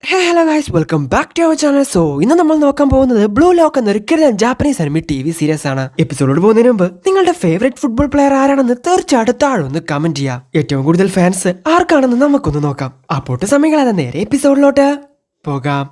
Hello guys, welcome back to our channel. So ഇന്ന് നമ്മൾ നോക്കാൻ പോകുന്നത് ബ്ലൂ ലോക്ക് എന്നൊരു കിടിലൻ ജാപ്പനീസ് അനിമി TV സീരീസ് ആണ്. എപ്പിസോഡിൽ പോകുന്നതിന് മുമ്പ് നിങ്ങളുടെ ഫേവറേറ്റ് ഫുട്ബോൾ പ്ലെയർ ആരാണെന്ന് തീർച്ചയായിട്ടും താഴെ ഒന്ന് കമന്റ് ചെയ്യാം. ഏറ്റവും കൂടുതൽ ഫാൻസ് ആർക്കാണെന്ന് നമുക്കൊന്ന് നോക്കാം. അപ്പോട്ട് സമയങ്ങളാണ്, നേരെ എപ്പിസോഡിലോട്ട് പോകാം.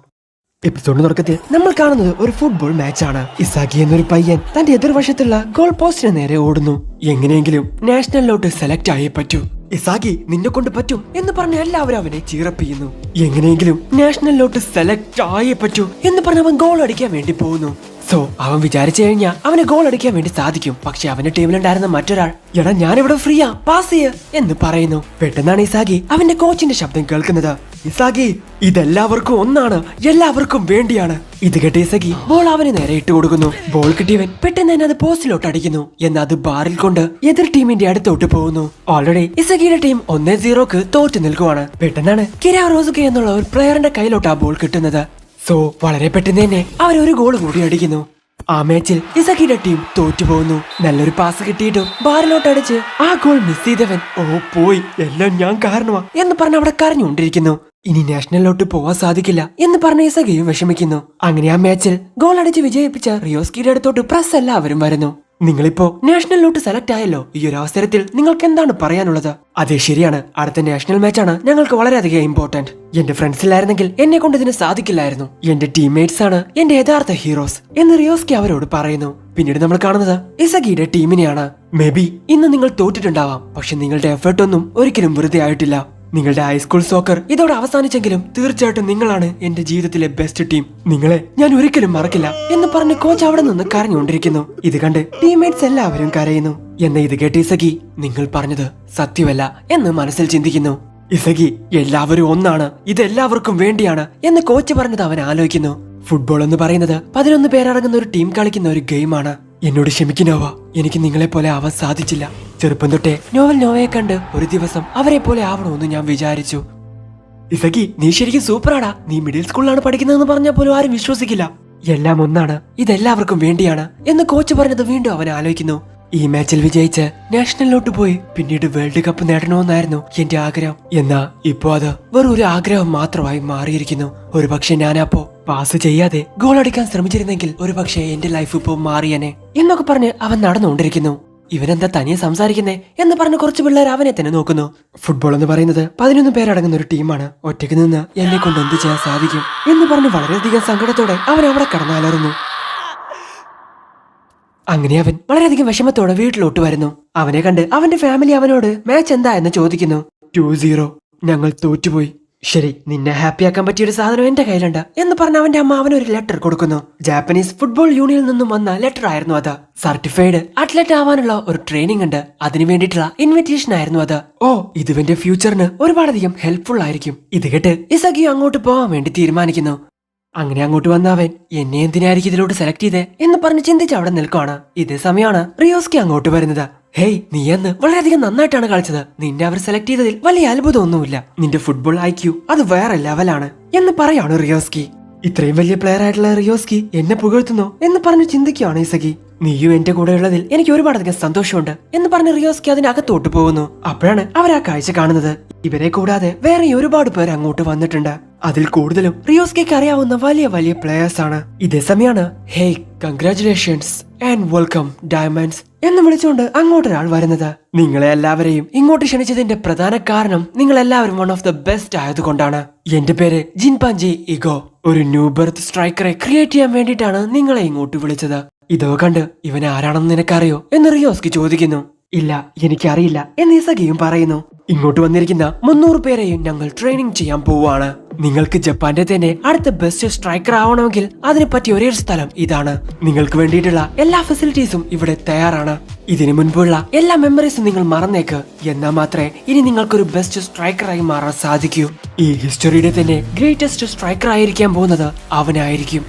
എപ്പിസോഡിന് തുടക്കത്തിൽ നമ്മൾ കാണുന്നത് ഒരു ഫുട്ബോൾ മാച്ചാണ്. ഇസാക്കി എന്നൊരു പയ്യൻ തന്റെ എതിർവശത്തുള്ള ഗോൾ പോസ്റ്റിന് നേരെ ഓടുന്നു. എങ്ങനെയെങ്കിലും നാഷണലിലോട്ട് സെലക്ട് ആയേ പറ്റൂ. ഇസാക്കി, നിന്നെ കൊണ്ട് പറ്റും എന്ന് പറഞ്ഞ് എല്ലാവരും അവനെ ചീറപ്പിക്കുന്നു. എങ്ങനെയെങ്കിലും നാഷണലിലോട്ട് സെലക്ട് ആയേ പറ്റൂ എന്ന് പറഞ്ഞ് അവൻ ഗോൾ അടിക്കാൻ വേണ്ടി പോകുന്നു. സോ അവൻ വിചാരിച്ചു കഴിഞ്ഞാൽ അവന് ഗോൾ അടിക്കാൻ വേണ്ടി സാധിക്കും. പക്ഷെ അവന്റെ ടീമിലുണ്ടായിരുന്ന മറ്റൊരാൾ, എടാ ഞാനിവിടെ ഫ്രീയാ, പാസ് ചെയ്യ എന്ന് പറയുന്നു. പെട്ടെന്നാണ് ഇസാക്കി അവന്റെ കോച്ചിന്റെ ശബ്ദം കേൾക്കുന്നത്. ഇസാക്കി, ഇതെല്ലാവർക്കും ഒന്നാണ്, എല്ലാവർക്കും വേണ്ടിയാണ്. ഇത് കേട്ട ഇസാക്കി ബോൾ അവന് നേരെ ഇട്ട് കൊടുക്കുന്നു. ബോൾ കിട്ടിയവൻ പെട്ടെന്ന് തന്നെ അത് പോസ്റ്റിലോട്ട് അടിക്കുന്നു. എന്നാൽ അത് ബാറിൽ കൊണ്ട് എതിർ ടീമിന്റെ അടുത്തോട്ട് പോകുന്നു. ഓൾറെഡി ഇസാക്കിയുടെ ടീം 1-0 തോറ്റു നിൽക്കുവാണ്. പെട്ടെന്നാണ് കിരാ റോസുകെ എന്നുള്ള ഒരു പ്ലെയറിന്റെ കയ്യിലോട്ട് ആ ബോൾ കിട്ടുന്നത്. സോ വളരെ പെട്ടെന്ന് തന്നെ അവരൊരു ഗോൾ കൂടി അടിക്കുന്നു. ആ മാച്ചിൽ ഇസക്കിയുടെ ടീം തോറ്റുപോകുന്നു. നല്ലൊരു പാസ് കിട്ടിയിട്ടും ബാറിലോട്ട് അടിച്ച് ആ ഗോൾ മിസ് ചെയ്തവൻ, ഓ പോയി, എല്ലാം ഞാൻ കാരണമാ എന്ന് പറഞ്ഞ് അവിടെ കരഞ്ഞുകൊണ്ടിരിക്കുന്നു. ഇനി നാഷണലിലോട്ട് പോവാൻ സാധിക്കില്ല എന്ന് പറഞ്ഞ ഇസക്കിയും വിഷമിക്കുന്നു. അങ്ങനെ ആ മാച്ചിൽ ഗോൾ അടിച്ച് വിജയിപ്പിച്ച റിയോസ്കിയുടെ അടുത്തോട്ട് പ്രസ് എല്ലാവരും വരുന്നു. നിങ്ങളിപ്പോ നാഷണലിലോട്ട് സെലക്ട് ആയല്ലോ, ഈ ഒരു അവസരത്തിൽ നിങ്ങൾക്ക് എന്താണ് പറയാനുള്ളത്? അതെ, ശരിയാണ്, അടുത്ത നാഷണൽ മാച്ചാണ് ഞങ്ങൾക്ക് വളരെയധികം ഇമ്പോർട്ടന്റ്. എന്റെ ഫ്രണ്ട്സിലായിരുന്നെങ്കിൽ എന്നെ കൊണ്ട് ഇതിന് സാധിക്കില്ലായിരുന്നു. എന്റെ ടീംമേറ്റ്സ് ആണ് എന്റെ യഥാർത്ഥ ഹീറോസ് എന്ന് റിയോസ്കി അവരോട് പറയുന്നു. പിന്നീട് നമ്മൾ കാണുന്നത് ഇസക്കിയുടെ ടീമിനെയാണ്. മേ ബി ഇന്ന് നിങ്ങൾ തോറ്റിട്ടുണ്ടാവാം, പക്ഷെ നിങ്ങളുടെ എഫേർട്ടൊന്നും ഒരിക്കലും വെറുതെ ആയിട്ടില്ല. നിങ്ങളുടെ ഹൈസ്കൂൾ സോക്കർ ഇതോടെ അവസാനിച്ചെങ്കിലും തീർച്ചയായിട്ടും നിങ്ങളാണ് എന്റെ ജീവിതത്തിലെ ബെസ്റ്റ് ടീം. നിങ്ങളെ ഞാൻ ഒരിക്കലും മറക്കില്ല എന്ന് പറഞ്ഞ് കോച്ച് അവിടെ നിന്ന് കരഞ്ഞുകൊണ്ടിരിക്കുന്നു. ഇത് കണ്ട് ടീംമേറ്റ്സ് എല്ലാവരും കരയുന്നു. എന്ന ഇത് കേട്ട് ഇസക്കി, നിങ്ങൾ പറഞ്ഞത് സത്യമല്ല എന്ന് മനസ്സിൽ ചിന്തിക്കുന്നു. ഇസക്കി, എല്ലാവരും ഒന്നാണ്, ഇതെല്ലാവർക്കും വേണ്ടിയാണ് എന്ന് കോച്ച് പറഞ്ഞത് അവൻ ആലോചിക്കുന്നു. ഫുട്ബോൾ എന്ന് പറയുന്നത് 11 പേരടങ്ങുന്ന ഒരു ടീം കളിക്കുന്ന ഒരു ഗെയിമാണ്. എന്നോട് ക്ഷമിക്കുന്നോവ, എനിക്ക് നിങ്ങളെ പോലെ ആവാൻ സാധിച്ചില്ല. ചെറുപ്പം തൊട്ടേ നോവയെ കണ്ട് ഒരു ദിവസം അവരെ പോലെ ആവണമെന്ന് ഞാൻ വിചാരിച്ചു. ഇസക്കി, നീ ശരിക്കും സൂപ്പറാടാ. നീ മിഡിൽ സ്കൂളിലാണ് പഠിക്കുന്നതെന്ന് പറഞ്ഞാൽ പോലും ആരും വിശ്വസിക്കില്ല. എല്ലാം ഒന്നാണ്, ഇതെല്ലാവർക്കും വേണ്ടിയാണ് എന്ന് കോച്ച് പറഞ്ഞത് വീണ്ടും അവൻ ആലോചിക്കുന്നു. ഈ മാച്ചിൽ വിജയിച്ച് നാഷണലിലോട്ട് പോയി പിന്നീട് വേൾഡ് കപ്പ് നേടണമെന്നായിരുന്നു എന്റെ ആഗ്രഹം. എന്നാ ഇപ്പോ അത് വെറും ഒരു ആഗ്രഹം മാത്രമായി മാറിയിരിക്കുന്നു. ഒരുപക്ഷെ ഞാനപ്പോ പാസ് ചെയ്യാതെ ഗോൾ അടിക്കാൻ ശ്രമിച്ചിരുന്നെങ്കിൽ ഒരുപക്ഷെ എന്റെ ലൈഫ് ഇപ്പോ മാറിയനെ എന്നൊക്കെ പറഞ്ഞ് അവൻ നടന്നുകൊണ്ടിരിക്കുന്നു. ഇവനെന്താ തനിയെ സംസാരിക്കുന്നേ എന്ന് പറഞ്ഞ് കുറച്ച് പിള്ളേർ അവനെ തന്നെ നോക്കുന്നു. ഫുട്ബോൾ എന്ന് പറയുന്നത് 11 പേരടങ്ങുന്ന ഒരു ടീമാണ്. ഒറ്റയ്ക്ക് നിന്ന് എന്നെ കൊണ്ട് എന്ത് ചെയ്യാൻ സാധിക്കും എന്ന് പറഞ്ഞ് വളരെയധികം സങ്കടത്തോടെ അവൻ അവിടെ കടന്നാലറുന്നു. അങ്ങനെ അവൻ വളരെയധികം വിഷമത്തോടെ വീട്ടിലോട്ട് വരുന്നു. അവനെ കണ്ട് അവന്റെ ഫാമിലി അവനോട് മാച്ച് എന്താ എന്ന് ചോദിക്കുന്നു. 2-0, ഞങ്ങൾ തോറ്റുപോയി. ശരി, നിന്നെ ഹാപ്പിയാക്കാൻ പറ്റിയൊരു സാധനം എന്റെ കയ്യിലുണ്ട് എന്ന് പറഞ്ഞ അവന്റെ അമ്മ അവനൊരു ലെറ്റർ കൊടുക്കുന്നു. ജാപ്പനീസ് ഫുട്ബോൾ യൂണിയനിൽ നിന്നും വന്ന ലെറ്റർ ആയിരുന്നു അത്. സർട്ടിഫൈഡ് അത്ലറ്റ് ആവാനുള്ള ഒരു ട്രെയിനിങ് ഉണ്ട്, അതിനു വേണ്ടിയിട്ടുള്ള ഇൻവിറ്റേഷൻ ആയിരുന്നു അത്. ഓ, ഇത് ഇവന്റെ ഫ്യൂച്ചറിന് ഒരുപാടധികം ഹെൽപ്ഫുൾ ആയിരിക്കും. ഇത് കേട്ട് ഇസക്കിയും അങ്ങോട്ട് പോകാൻ വേണ്ടി തീരുമാനിക്കുന്നു. അങ്ങനെ അങ്ങോട്ട് വന്ന അവൻ, എന്നെ എന്തിനായിരിക്കും ഇതിലോട്ട് സെലക്ട് ചെയ്തേ എന്ന് പറഞ്ഞ് ചിന്തിച്ച് അവിടെ നിൽക്കുവാണ്. ഇതേ സമയമാണ് റിയോസ്കി അങ്ങോട്ട് വരുന്നത്. ഹേയ്, നീ അന്ന് വളരെയധികം നന്നായിട്ടാണ് കളിച്ചത്. നിന്നെ അവർ സെലക്ട് ചെയ്തതിൽ വലിയ അത്ഭുതമൊന്നുമില്ല. നിന്റെ ഫുട്ബോൾ IQ അത് വേറെ ലെവലാണ് എന്ന് പറയാണ് റിയോസ്കി. ഇത്രയും വലിയ പ്ലെയർ ആയിട്ടുള്ള റിയോസ്കി എന്നെ പുകഴ്ത്തുന്നു എന്ന് പറഞ്ഞ് ചിന്തിക്കുകയാണ് ഇസക്കി. നീയും എന്റെ കൂടെ ഉള്ളതിൽ എനിക്ക് ഒരുപാടധികം സന്തോഷമുണ്ട് എന്ന് പറഞ്ഞ് റിയോസ്കി അതിനകത്തോട്ട് പോകുന്നു. അപ്പോഴാണ് അവർ ആ കാഴ്ച കാണുന്നത്. ഇവരെ കൂടാതെ വേറെ ഒരുപാട് പേർ അങ്ങോട്ട് വന്നിട്ടുണ്ട്. അതിൽ കൂടുതലും റിയോസ്കിക്ക് അറിയാവുന്ന വലിയ വലിയ പ്ലേയേഴ്സ് ആണ്. ഇതേ സമയമാണ് hey, congratulations and welcome diamonds എന്ന് വിളിച്ചുകൊണ്ട് അങ്ങോട്ടൊരാൾ വരുന്നത്. നിങ്ങളെ എല്ലാവരെയും ഇങ്ങോട്ട് ക്ഷണിച്ചതിന്റെ പ്രധാന കാരണം നിങ്ങൾ എല്ലാവരും വൺ ഓഫ് ദ ബെസ്റ്റ് ആയതുകൊണ്ടാണ്. എന്റെ പേര് ജിൻപാഞ്ചി ഇഗോ. ഒരു ന്യൂ ബർത്ത് സ്ട്രൈക്കറെ ക്രിയേറ്റ് ചെയ്യാൻ വേണ്ടിയിട്ടാണ് നിങ്ങളെ ഇങ്ങോട്ട് വിളിച്ചത്. ഇതോ കണ്ട് ഇവൻ ആരാണെന്ന് നിനക്കറിയോ എന്ന് റിയോസ്കി ചോദിക്കുന്നു. ഇല്ല, എനിക്കറിയില്ല എന്ന് ഇസക്കിയും പറയുന്നു. ഇങ്ങോട്ട് വന്നിരിക്കുന്ന 300 പേരെയും ഞങ്ങൾ ട്രെയിനിങ് ചെയ്യാൻ പോവുകയാണ്. നിങ്ങൾക്ക് ജപ്പാന്റെ തന്നെ അടുത്ത ബെസ്റ്റ് സ്ട്രൈക്കർ ആവണമെങ്കിൽ അതിന് പറ്റിയ ഒരേ സ്ഥലം ഇതാണ്. നിങ്ങൾക്ക് വേണ്ടിയിട്ടുള്ള എല്ലാ ഫെസിലിറ്റീസും ഇവിടെ തയ്യാറാണ്. ഇതിനു മുൻപുള്ള എല്ലാ മെമ്മറീസും നിങ്ങൾ മറന്നേക്ക്. എന്നാൽ മാത്രമേ ഇനി നിങ്ങൾക്കൊരു ബെസ്റ്റ് സ്ട്രൈക്കറായി മാറാൻ സാധിക്കൂ. ഈ ഹിസ്റ്ററിയുടെ തന്നെ ഗ്രേറ്റസ്റ്റ് സ്ട്രൈക്കർ ആയിരിക്കാൻ പോകുന്നത് അവനായിരിക്കും.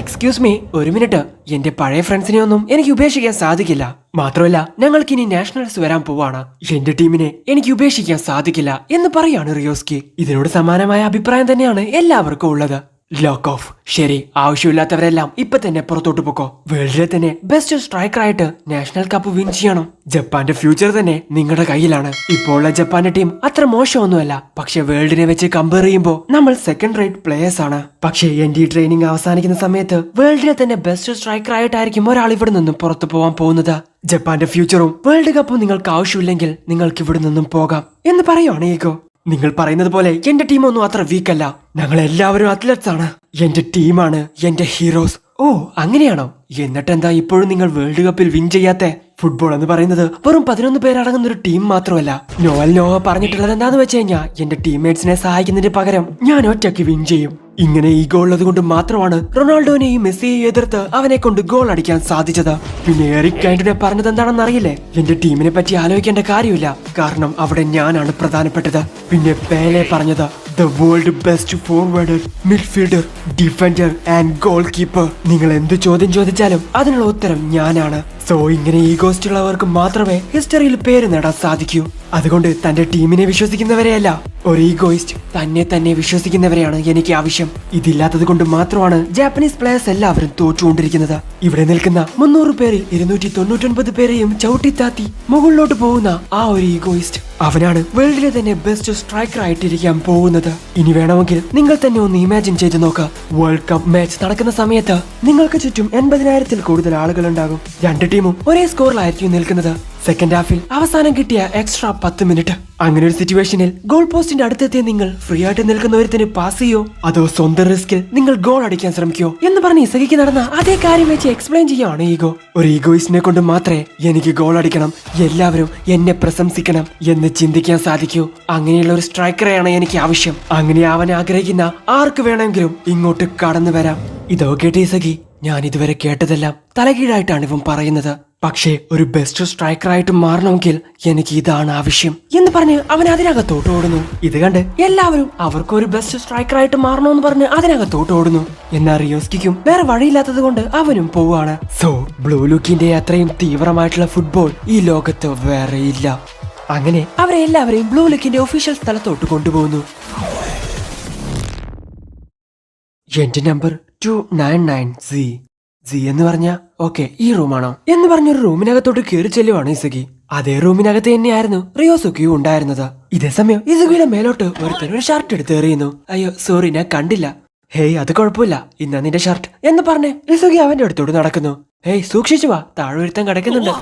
എക്സ്ക്യൂസ് മീ, ഒരു മിനിറ്റ്. എന്റെ പഴയ ഫ്രണ്ട്സിനെ ഒന്നും എനിക്ക് ഉപേക്ഷിക്കാൻ സാധിക്കില്ല. മാത്രമല്ല, ഞങ്ങൾക്ക് ഇനി നാഷണൽസ് വരാൻ പോവാണ്. എന്റെ ടീമിനെ എനിക്ക് ഉപേക്ഷിക്കാൻ സാധിക്കില്ല എന്ന് പറയാണ് റിയോസ്കി. ഇതിനോട് സമാനമായ അഭിപ്രായം തന്നെയാണ് എല്ലാവർക്കും ഉള്ളത്. Lock of. ശരി, ആവശ്യമില്ലാത്തവരെല്ലാം ഇപ്പൊ തന്നെ പുറത്തോട്ട് പോക്കോ. വേൾഡിലെ തന്നെ ബെസ്റ്റ് സ്ട്രൈക്കർ ആയിട്ട് നാഷണൽ കപ്പ് വിൻ ചെയ്യണം. ജപ്പാന്റെ ഫ്യൂച്ചർ തന്നെ നിങ്ങളുടെ കയ്യിലാണ്. ഇപ്പോൾ ഉള്ള ജപ്പാന്റെ ടീം അത്ര മോശമൊന്നുമല്ല, പക്ഷെ വേൾഡിനെ വെച്ച് കമ്പയർ ചെയ്യുമ്പോൾ നമ്മൾ സെക്കൻഡ് റേറ്റ് പ്ലേയേഴ്സ് ആണ്. പക്ഷേ എന്റെ ഈ ട്രെയിനിങ് അവസാനിക്കുന്ന സമയത്ത് വേൾഡിലെ തന്നെ ബെസ്റ്റ് സ്ട്രൈക്കർ ആയിട്ടായിരിക്കും ഒരാൾ ഇവിടെ നിന്നും പുറത്തു പോകാൻ പോകുന്നത്. ജപ്പാന്റെ ഫ്യൂച്ചറും വേൾഡ് കപ്പും നിങ്ങൾക്ക് ആവശ്യമില്ലെങ്കിൽ നിങ്ങൾക്ക് ഇവിടെ നിന്നും പോകാം എന്ന് പറയുവാണ് ഈഗോ. നിങ്ങൾ പറയുന്നത് പോലെ എന്റെ ടീമൊന്നും അത്ര വീക്കല്ല. ഞങ്ങൾ എല്ലാവരും അത്ലറ്റ്സ് ആണ്. എന്റെ ടീമാണ് എന്റെ ഹീറോസ്. ഓ അങ്ങനെയാണോ? എന്നിട്ടെന്താ ഇപ്പോഴും നിങ്ങൾ വേൾഡ് കപ്പിൽ വിൻ ചെയ്യാത്ത? ഫുട്ബോൾ എന്ന് പറയുന്നത് വെറും 11 പേരടങ്ങുന്ന ഒരു ടീം മാത്രമല്ല. നോവൽ നോവ പറഞ്ഞിട്ടുള്ളത് എന്താന്ന് വെച്ച് കഴിഞ്ഞാൽ എന്റെ ടീംമേറ്റ്സിനെ സഹായിക്കുന്നതിന് പകരം ഞാൻ ഒറ്റയ്ക്ക് വിൻ ചെയ്യും. ഇങ്ങനെ ഈഗോ ഉള്ളത് കൊണ്ട് മാത്രമാണ് റൊണാൾഡോനെയും മെസ്സിയെയും എതിർത്ത് അവനെ കൊണ്ട് ഗോൾ അടിക്കാൻ സാധിച്ചത്. പിന്നെ എറിക് ആന്റണി പറഞ്ഞത് എന്താണെന്ന് അറിയില്ലേ? എന്റെ ടീമിനെ പറ്റി ആലോചിക്കേണ്ട കാര്യമില്ല, കാരണം അവിടെ ഞാനാണ് പ്രധാനപ്പെട്ടത്. പിന്നെ പേലെ പറഞ്ഞത് the world best forward, midfielder, defender and goal keeper. നിങ്ങൾ എന്ത് ചോദ്യം ചോദിച്ചാലും അതിനുള്ള ഉത്തരം ഞാനാണ്. സോ ഇങ്ങനെ ഈഗോസ്റ്റുള്ളവർക്ക് മാത്രമേ ഹിസ്റ്ററിയിൽ പേര് നേടാൻ സാധിക്കൂ. അതുകൊണ്ട് തന്റെ ടീമിനെ വിശ്വസിക്കുന്നവരെയല്ല, ഒരു ഈഗോയിസ്റ്റ് തന്നെ വിശ്വസിക്കുന്നവരെയാണ് എനിക്ക് ആവശ്യം. ഇതില്ലാത്തത് കൊണ്ട് മാത്രമാണ് ജാപ്പനീസ് പ്ലേയേഴ്സ് എല്ലാവരും തോറ്റുകൊണ്ടിരിക്കുന്നത്. ഇവിടെ നിൽക്കുന്ന 300 പേരിൽ 299 പേരെയും ചവിട്ടിത്താത്തി മുകളിലോട്ട് പോകുന്ന ആ ഒരു ഈഗോയിസ്റ്റ്, അവനാണ് വേൾഡിലെ തന്നെ ബെസ്റ്റ് സ്ട്രൈക്കർ ആയിട്ടിരിക്കാൻ പോകുന്നത്. ഇനി വേണമെങ്കിൽ നിങ്ങൾ തന്നെ ഒന്ന് ഇമാജിൻ ചെയ്ത് നോക്ക്. വേൾഡ് കപ്പ് മാച്ച് നടക്കുന്ന സമയത്ത് നിങ്ങൾക്ക് ചുറ്റും 80,000-ൽ കൂടുതൽ ആളുകൾ ഉണ്ടാകും. രണ്ട് ടീമും ഒരേ സ്കോറിലായിരിക്കും നിൽക്കുന്നത്. സെക്കൻഡ് ഹാഫിൽ അവസാനം കിട്ടിയ എക്സ്ട്രാ 10 മിനിറ്റ്. അങ്ങനെ ഒരു സിറ്റുവേഷനിൽ ഗോൾ പോസ്റ്റിന്റെ അടുത്തെത്തിയ നിങ്ങൾ ഫ്രീ ആയിട്ട് നിൽക്കുന്ന ഒരുത്തിന് പാസ് ചെയ്യോ, അതോ സ്വന്തം റിസ്കിൽ നിങ്ങൾ ഗോൾ അടിക്കാൻ ശ്രമിക്കോ എന്ന് പറഞ്ഞ് ഇസഗിക്ക് നടന്ന അതേ കാര്യം വെച്ച് എക്സ്പ്ലെയിൻ ചെയ്യാണ് ഈഗോ. ഒരു ഈഗോയിസ്റ്റിനെ കൊണ്ട് മാത്രമേ എനിക്ക് ഗോൾ അടിക്കണം, എല്ലാവരും എന്നെ പ്രശംസിക്കണം എന്ന് ചിന്തിക്കാൻ സാധിക്കൂ. അങ്ങനെയുള്ള ഒരു സ്ട്രൈക്കറെയാണ് എനിക്ക് ആവശ്യം. അങ്ങനെ അവൻ ആഗ്രഹിക്കുന്ന ആർക്ക് വേണമെങ്കിലും ഇങ്ങോട്ട് കടന്നു വരാം. ഇതോ കേട്ട് ഇസഗി, ഞാൻ ഇതുവരെ കേട്ടതെല്ലാം തലകീഴായിട്ടാണ് ഇവൻ പറയുന്നത്. പക്ഷേ ഒരു ബെസ്റ്റ് സ്ട്രൈക്കറായിട്ട് മാറണമെങ്കിൽ എനിക്ക് ഇതാണ് ആവശ്യം എന്ന് പറഞ്ഞ് അവൻ അതിനകത്തോട്ട് ഓടുന്നു. ഇത് കണ്ട് എല്ലാവരും അവർക്കും ഒരു ബെസ്റ്റ് സ്ട്രൈക്കറായിട്ട് മാറണമെന്ന് പറഞ്ഞ് അതിനകത്തോട്ട് ഓടുന്നു. എന്നാൽ റിയോസ്കിക്കും വേറെ വഴിയില്ലാത്തത് കൊണ്ട് അവനും പോവാണ്. സോ ബ്ലൂ ലുക്കിന്റെ അത്രയും തീവ്രമായിട്ടുള്ള ഫുട്ബോൾ ഈ ലോകത്ത് വേറെ ഇല്ല. അങ്ങനെ അവരെ എല്ലാവരെയും ബ്ലൂ ലുക്കിന്റെ ഒഫീഷ്യൽ സ്ഥലത്തോട്ട് കൊണ്ടുപോകുന്നു. എന്റെ നമ്പർ 299 Z എന്ന് പറഞ്ഞ ഓക്കെ ഈ റൂമാണോ എന്ന് പറഞ്ഞൊരു റൂമിനകത്തോട്ട് കയറി ചെല്ലുവാണ് ഇസഗി. അതേ റൂമിനകത്ത് തന്നെയായിരുന്നു റിയോസുക്കിയും ഉണ്ടായിരുന്നത്. ഇതേ സമയം ഇസഗിയുടെ മേലോട്ട് ഒരുത്തരൊരു ഷർട്ട് എടുത്ത് എറിയുന്നു. അയ്യോ സോറി, ഞാൻ കണ്ടില്ല. ഹേയ് അത് കുഴപ്പമില്ല, ഇന്നാ നിന്റെ ഷർട്ട് എന്ന് പറഞ്ഞ് ഇസഗി അവന്റെ അടുത്തോട്ട് നടക്കുന്നു. ഹേയ് സൂക്ഷിച്ചു വാ, താഴെ ഒരുത്തൻ കിടക്കുന്നുണ്ട്,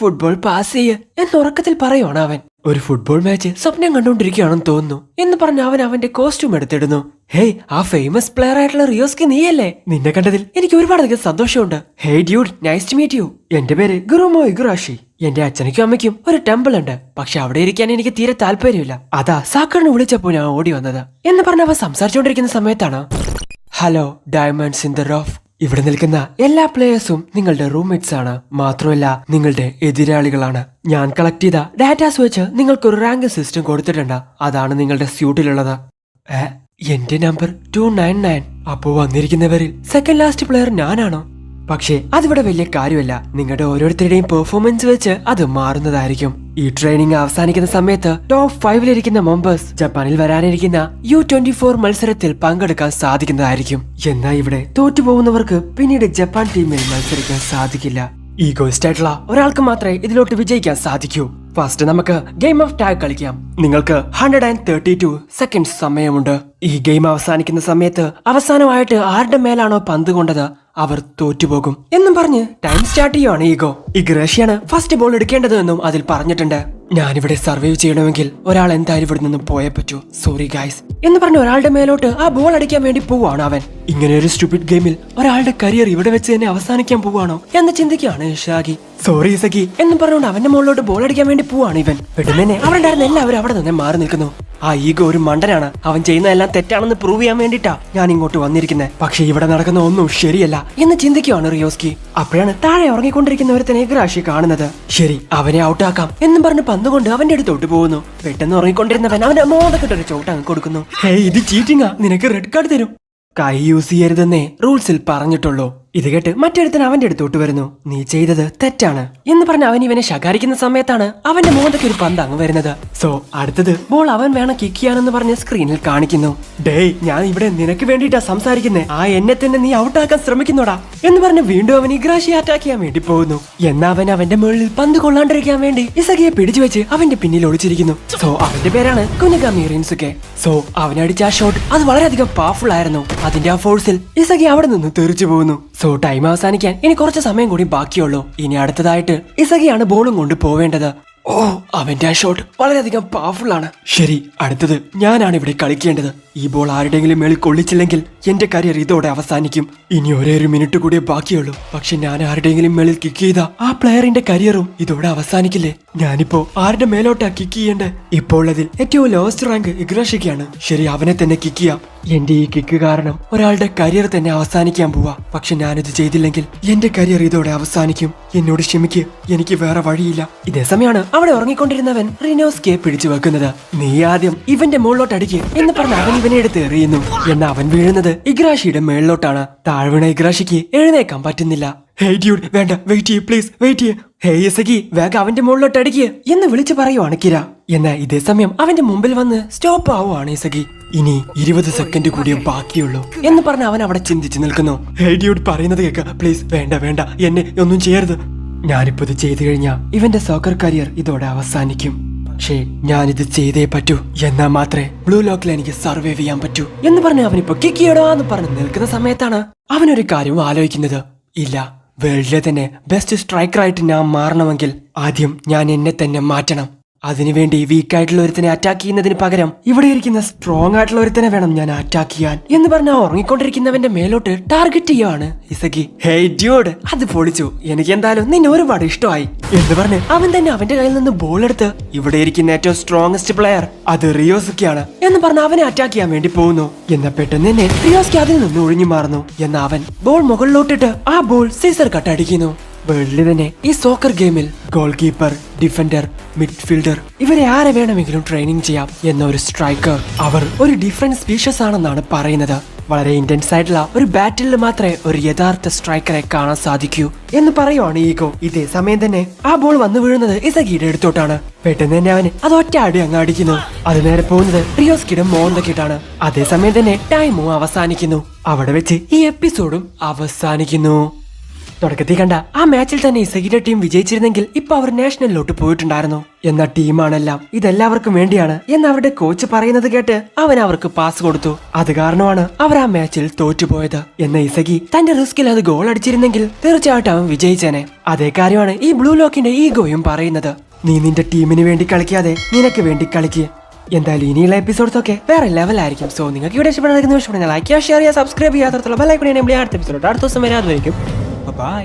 ഫുട്ബോൾ പാസ് ചെയ്യ് എന്ന് ഉറക്കത്തിൽ പറയുവാണ് അവൻ. ഒരു ഫുട്ബോൾ മാച്ച് സ്വപ്നം കണ്ടുകൊണ്ടിരിക്കുകയാണെന്ന് തോന്നുന്നു എന്ന് പറഞ്ഞ് അവൻ അവന്റെ കോസ്റ്റ്യൂം എടുത്തിടുന്നു. ഹേയ് ആ ഫേമസ് പ്ലെയർ ആയിട്ടുള്ള റിയോസ്കി നീയല്ലേ? നിന്നെ കണ്ടതിൽ എനിക്ക് ഒരുപാടധികം സന്തോഷമുണ്ട്. Hey dude, nice to meet you. എന്റെ പേര് ഗുറുമോ ഇഗുറാഷി. എന്റെ അച്ഛനും അമ്മയ്ക്കും ഒരു ടെമ്പിൾ ഉണ്ട്, പക്ഷെ അവിടെ ഇരിക്കാൻ എനിക്ക് തീരെ താല്പര്യമില്ല. അതാ സാക്കറിനെ വിളിച്ചപ്പോ ഞാൻ ഓടി വന്നത് എന്ന് പറഞ്ഞ് അവൻ സംസാരിച്ചുകൊണ്ടിരിക്കുന്ന സമയത്താണ് hello diamonds in the rough. ഇവിടെ നിൽക്കുന്ന എല്ലാ പ്ലേയേഴ്സും നിങ്ങളുടെ റൂംമേറ്റ്സ് ആണ്, മാത്രമല്ല നിങ്ങളുടെ എതിരാളികളാണ്. ഞാൻ കളക്ട് ചെയ്ത ഡാറ്റാസ് വെച്ച് നിങ്ങൾക്കൊരു റാങ്ക് സിസ്റ്റം കൊടുത്തിട്ടുണ്ട്, അതാണ് നിങ്ങളുടെ സ്യൂട്ടിലുള്ളത്. എന്റെ നമ്പർ 299. അപ്പോ വന്നിരിക്കുന്നവരിൽ സെക്കൻഡ് ലാസ്റ്റ് പ്ലെയർ ഞാനാണോ? പക്ഷേ അതിവിടെ വലിയ കാര്യമല്ല, നിങ്ങളുടെ ഓരോരുത്തരുടെയും പെർഫോമൻസ് വെച്ച് അത് മാറുന്നതായിരിക്കും. ഈ ട്രെയിനിങ് അവസാനിക്കുന്ന സമയത്ത് ടോപ്പ് 5-ലിരിക്കുന്ന മെമ്പേഴ്സ് ജപ്പാനിൽ വരാനിരിക്കുന്ന U24 മത്സരത്തിൽ പങ്കെടുക്കാൻ സാധിക്കുന്നതായിരിക്കും. എന്നാൽ ഇവിടെ തോറ്റുപോകുന്നവർക്ക് പിന്നീട് ജപ്പാൻ ടീമിൽ മത്സരിക്കാൻ സാധിക്കില്ല. ഈഗോയിസ്റ്റ് ആയിട്ടുള്ള ഒരാൾക്ക് മാത്രമേ ഇതിലോട്ട് വിജയിക്കാൻ സാധിക്കൂ. ഫസ്റ്റ് നമുക്ക് ഗെയിം ഓഫ് ടാഗ് കളിക്കാം. നിങ്ങൾക്ക് 132 സെക്കൻഡ്സ് സമയമുണ്ട്. ഈ ഗെയിം അവസാനിക്കുന്ന സമയത്ത് അവസാനമായിട്ട് ആരുടെ മേലാണോ പന്ത് കൊണ്ടത് അവർ തോറ്റുപോകും എന്നും പറഞ്ഞ് ടൈം സ്റ്റാർട്ട് ചെയ്യുവാണ് ഈഗോ. ഇഗ്രേഷ്യാണ് ഫസ്റ്റ് ബോൾ എടുക്കേണ്ടത് എന്നും അതിൽ പറഞ്ഞിട്ടുണ്ട്. ഞാനിവിടെ സർവൈവ് ചെയ്യണമെങ്കിൽ ഒരാൾ എന്തായാലും ഇവിടെ നിന്നും പോയേ പറ്റൂ, സോറി ഗൈസ് എന്ന് പറഞ്ഞ് ഒരാളുടെ മേലോട്ട് ആ ബോൾ അടിക്കാൻ വേണ്ടി പോവാണ് അവൻ. ഇങ്ങനെ ഒരു സ്റ്റുപ്പിഡ് ഗെയിമിൽ ഒരാളുടെ കരിയർ ഇവിടെ വെച്ച് തന്നെ അവസാനിക്കാൻ പോവാണോ എന്ന് ചിന്തിക്കുകയാണ് ഷാഗി. സോറി ഇസഗി എന്ന് പറഞ്ഞുകൊണ്ട് അവന്റെ മുകളിലോട്ട് ബോൾ അടിക്കാൻ വേണ്ടി പോവാണ് ഇവൻ. പെട്ടെന്ന് തന്നെ അവിടെ ഉണ്ടായിരുന്ന എല്ലാവരും അവിടെ നിന്ന് മാറി നിൽക്കുന്നു. ആ ഈഗോ ഒരു മണ്ടനാണ്, അവൻ ചെയ്യുന്നതെല്ലാം തെറ്റാണെന്ന് പ്രൂവ് ചെയ്യാൻ വേണ്ടിട്ടാ ഞാൻ ഇങ്ങോട്ട് വന്നിരിക്കുന്നത്. പക്ഷെ ഇവിടെ നടക്കുന്ന ഒന്നും ശരിയല്ല എന്ന് ചിന്തിക്കുവാണ് റിയോസ്കി. അപ്പോഴാണ് താഴെ ഉറങ്ങിക്കൊണ്ടിരിക്കുന്ന ഒരുത്തനെ ഇഗ്രാഷി കാണുന്നത്. ശരി, അവനെ ഔട്ടാക്കാം എന്നും പറഞ്ഞ് പന്തുകൊണ്ട് അവന്റെ അടുത്തോട്ട് പോകുന്നു. പെട്ടെന്ന് ഉറങ്ങിക്കൊണ്ടിരുന്നവൻ അവന്റെ മോദക്കിട്ടൊരു ചോട്ടങ്ങ് കൊടുക്കുന്നു. ഹേ ഇത് ചീറ്റിംഗാ, നിനക്ക് റെഡ് കാർഡ് തരും. കൈ യൂസ് ചെയ്യരുതെന്നേ റൂൾസിൽ പറഞ്ഞിട്ടുള്ളൂ. ഇത് കേട്ട് മറ്റൊരുത്തൻ അവന്റെ അടുത്തോട്ട് വരുന്നു. നീ ചെയ്തത് തെറ്റാണ് എന്ന് പറഞ്ഞ് അവൻ ഇവനെ ശകാരിക്കുന്ന സമയത്താണ് അവന്റെ മോന്തയ്ക്ക് ഒരു പന്ത് അങ്ങ് വരുന്നത്. സോ അടുത്തത് ബോൾ അവൻ വേണം കിക്ക് ചെയ്യാനെന്ന് പറഞ്ഞ് സ്ക്രീനിൽ കാണിക്കുന്നു. ഡേയ്, ഞാൻ ഇവിടെ നിനക്ക് വേണ്ടിയിട്ടാ സംസാരിക്കുന്നേ, ആ എന്നെ തന്നെ നീ ഔട്ടാക്കാൻ ശ്രമിക്കുന്നോടാ എന്ന് പറഞ്ഞ് വീണ്ടും അവൻ ഇഗ്രാഷിയെ അറ്റാക്ക് ചെയ്യാൻ വേണ്ടി പോകുന്നു. എന്നാ അവൻ അവന്റെ മുകളിൽ പന്ത് കൊള്ളാണ്ടിരിക്കാൻ വേണ്ടി ഇസഗിയെ പിടിച്ചു വെച്ച് അവന്റെ പിന്നിൽ ഒളിച്ചിരിക്കുന്നു. സോ അവന്റെ പേരാണ് കുനിഗാമി റിൻസുക്കെ. സോ അവനടിച്ച ആ ഷോട്ട് അത് വളരെയധികം പവർഫുൾ ആയിരുന്നു. അതിന്റെ ആ ഫോഴ്സിൽ ഇസഗി അവിടെ നിന്ന് തെറിച്ചു പോകുന്നു. സോ ടൈം അവസാനിക്കാൻ ഇനി കുറച്ച് സമയം കൂടി ബാക്കിയുള്ളൂ. ഇനി അടുത്തതായിട്ട് ഇസഗിയാണ് ബോളും കൊണ്ട് പോവേണ്ടത്. ഓ, അവന്റെ ആ ഷോട്ട് വളരെയധികം പവർഫുൾ ആണ്. ശരി, അടുത്തത് ഞാനാണ് ഇവിടെ കളിക്കേണ്ടത്. ഈ ബോൾ ആരുടെങ്കിലും മേളിൽ കൊള്ളിച്ചില്ലെങ്കിൽ എന്റെ കരിയർ ഇതോടെ അവസാനിക്കും. ഇനി ഒരേ ഒരു മിനിറ്റ് കൂടിയേ ബാക്കിയുള്ളൂ. പക്ഷെ ഞാൻ ആരുടെങ്കിലും മേളിൽ കിക്ക് ചെയ്ത ആ പ്ലെയറിന്റെ കരിയറും ഇതോടെ അവസാനിക്കില്ലേ? ഞാനിപ്പോ ആരുടെ മേലോട്ടാ കിക്ക് ചെയ്യേണ്ടത്? ഇപ്പോൾ ഉള്ളതിൽ ഏറ്റവും ലോവസ്റ്റ് റാങ്ക് ഇഗ്രാഷിക്കാണ്. ശരി, അവനെ തന്നെ കിക്ക് ചെയ്യാം. എന്റെ ഈ കിക്ക് കാരണം ഒരാളുടെ കരിയർ തന്നെ അവസാനിക്കാൻ പോവാ. പക്ഷെ ഞാനിത് ചെയ്തില്ലെങ്കിൽ എന്റെ കരിയർ ഇതോടെ അവസാനിക്കും. എന്നോട് ക്ഷമിക്ക്, എനിക്ക് വേറെ വഴിയില്ല. ഇതേ സമയമാണ് അവിടെ ഉറങ്ങിക്കൊണ്ടിരുന്നവൻ റിനോസ്കെ പിടിച്ചു വെക്കുന്നത്. നീ ആദ്യം ഇവന്റെ മുകളിലോട്ട് അടിക്ക് എന്ന് പറഞ്ഞ് അവൻ ഇവനെ എടുത്ത് എറിയുന്നു. എന്നാൽ അവൻ വീഴുന്നത് ഇഗ്രാഷിയുടെ മേളിലോട്ടാണ്. താഴ്വീണ ഇഗ്രാഷിക്ക് എഴുന്നേക്കാൻ പറ്റുന്നില്ല. ഹേയ് ഡ്യൂഡ്, വേണ്ട, വെയിറ്റ് ചെയ്യ്, പ്ലീസ് വെയിറ്റ് ചെയ്യ്. ഹേയ് ഇസഗി, വേഗം അവന്റെ മുകളിലോട്ട് അടിക്കുക എന്ന് വിളിച്ചു പറയുവാണ് കിര. എന്നാൽ ഇതേ സമയം അവന്റെ മുമ്പിൽ വന്ന് സ്റ്റോപ്പ് ആവുകയാണ് ഇസഗി. ഇനി 20 സെക്കൻഡ് കൂടിയേ ബാക്കിയുള്ളൂ എന്ന് പറഞ്ഞ് അവൻ അവിടെ ചിന്തിച്ചു നിൽക്കുന്നു. ഹേയ് ഡ്യൂഡ്, പറയുന്നത് കേൾക്ക, പ്ലീസ്. വേണ്ട വേണ്ട, എന്നെ ഒന്നും ചെയ്യരുത്. ഞാനിപ്പോ ഇത് ചെയ്തു കഴിഞ്ഞാൽ ഇവന്റെ സോക്കർ കരിയർ ഇതോടെ അവസാനിക്കും. പക്ഷേ ഞാനിത് ചെയ്തേ പറ്റൂ. എന്നാൽ മാത്രമേ ബ്ലൂ ലോക്കിൽ എനിക്ക് സർവൈവ് ചെയ്യാൻ പറ്റൂ എന്ന് പറഞ്ഞ് അവനിപ്പോ കിക്ക് ചെയ്യടാന്ന് പറഞ്ഞ് നിൽക്കുന്ന സമയത്താണ് അവനൊരു കാര്യം ആലോചിക്കുന്നത്. ഇല്ല, വേൾഡിലെ തന്നെ ബെസ്റ്റ് സ്ട്രൈക്കറായിട്ട് ഞാൻ മാറണമെങ്കിൽ ആദ്യം ഞാൻ എന്നെ തന്നെ മാറ്റണം. അതിനുവേണ്ടി വീക്കായിട്ടുള്ള ഒരുത്തനെ അറ്റാക്ക് ചെയ്യുന്നതിന് പകരം ഇവിടെ ഇരിക്കുന്ന സ്ട്രോങ് ആയിട്ടുള്ള ഒരുത്തനെ വേണം ഞാൻ അറ്റാക്ക് ചെയ്യാൻ എന്ന് പറഞ്ഞ ഉറങ്ങിക്കൊണ്ടിരിക്കുന്നവന്റെ മേലോട്ട് ടാർഗറ്റ് ചെയ്യുവാണ് ഇസഗി. ഹേയ് ഡ്യൂഡ്, അത് പൊളിച്ചു. എനിക്ക് എന്തായാലും നിന്നെ ഒരുപാട് ഇഷ്ടമായി എന്ന് പറഞ്ഞ് അവൻ തന്നെ അവന്റെ കയ്യിൽ നിന്ന് ബോൾ എടുത്ത് ഇവിടെ ഇരിക്കുന്ന ഏറ്റവും സ്ട്രോങ്സ്റ്റ് പ്ലെയർ അത് റിയോസ്കയാണ് എന്ന് പറഞ്ഞ് അവനെ അറ്റാക്ക് ചെയ്യാൻ വേണ്ടി പോകുന്നു. എന്നാൽ പെട്ടെന്ന് തന്നെ റിയോസ്കി അതിൽ നിന്ന് ഒഴിഞ്ഞു മാറുന്നു. എന്നാൽ അവൻ ബോൾ മുകളിലോട്ടിട്ട് ആ ബോൾ സീസർ കട്ട് അടിക്കുന്നു. വേൾഡിൽ തന്നെ ഈ സോക്കർ ഗെയിമിൽ ഗോൾ കീപ്പർ, ഡിഫൻഡർ, മിഡ്ഫീൽഡർ ഇവരെ ആരെ വേണമെങ്കിലും ട്രെയിനിങ് ചെയ്യാം എന്ന ഒരു സ്ട്രൈക്കർ അവർ ഒരു ഡിഫറെന്റ് സ്പീഷ്യസ് ആണെന്നാണ് പറയുന്നത്. വളരെ ഇന്റൻസ് ആയിട്ടുള്ള ഒരു ബാറ്റിൽ മാത്രമേ ഒരു യഥാർത്ഥ സ്ട്രൈക്കറെ കാണാൻ സാധിക്കൂ എന്ന് പറയുവാണ് ഈഗോ. ഇതേ സമയം തന്നെ ആ ബോൾ വന്നു വീഴുന്നത് ഇസഗിയുടെ അടുത്തോട്ടാണ്. പെട്ടെന്ന് തന്നെ അവന് അത് ഒറ്റ അടി അങ്ങ് അടിക്കുന്നു. അത് നേരെ പോകുന്നത് റിയോസ്കിയുടെ മോന്തക്കിട്ടാണ്. അതേസമയം തന്നെ ടൈമും അവസാനിക്കുന്നു. അവിടെ വെച്ച് ഈ എപ്പിസോഡും അവസാനിക്കുന്നു. തുടക്കത്തിൽ കണ്ട ആ മാച്ചിൽ തന്നെ ഇസഗിയുടെ ടീം വിജയിച്ചിരുന്നെങ്കിൽ ഇപ്പൊ അവർ നാഷണലിലോട്ട് പോയിട്ടുണ്ടായിരുന്നു. എന്ന ടീമാണെല്ലാം ഇതെല്ലാവർക്കും വേണ്ടിയാണ് എന്ന് അവരുടെ കോച്ച് പറയുന്നത് കേട്ട് അവൻ അവർക്ക് പാസ് കൊടുത്തു. അത് കാരണമാണ് അവർ ആ മാച്ചിൽ തോറ്റുപോയത്. എന്ന ഇസഗി തന്റെ റിസ്കിൽ അത് ഗോൾ അടിച്ചിരുന്നെങ്കിൽ തീർച്ചയായിട്ടും അവൻ വിജയിച്ചേനെ. അതേ കാര്യമാണ് ഈ ബ്ലൂ ലോക്കിന്റെ ഈഗോയും പറയുന്നത്. നീ നിന്റെ ടീമിന് വേണ്ടി കളിക്കാതെ നിനക്ക് വേണ്ടി കളിക്കുക. എന്തായാലും ഇനിയുള്ള എപ്പിസോഡ്സ് ഒക്കെ വേറെ ലെവലായിരിക്കും. സോ നിങ്ങൾക്ക് ഇവിടെ ഇഷ്ടപ്പെടുന്ന ലൈക്ക് ചെയ്യുക, ഷെയർ ചെയ്യുക, സബ്സ്ക്രൈബ് ചെയ്യാത്ത ബെൽ ഐക്കൺ എനേബിൾ ചെയ്യുക. അടുത്ത എപ്പിസോഡ് അടുത്ത ദിവസം വരെ. അതുവരെയും ബൈ.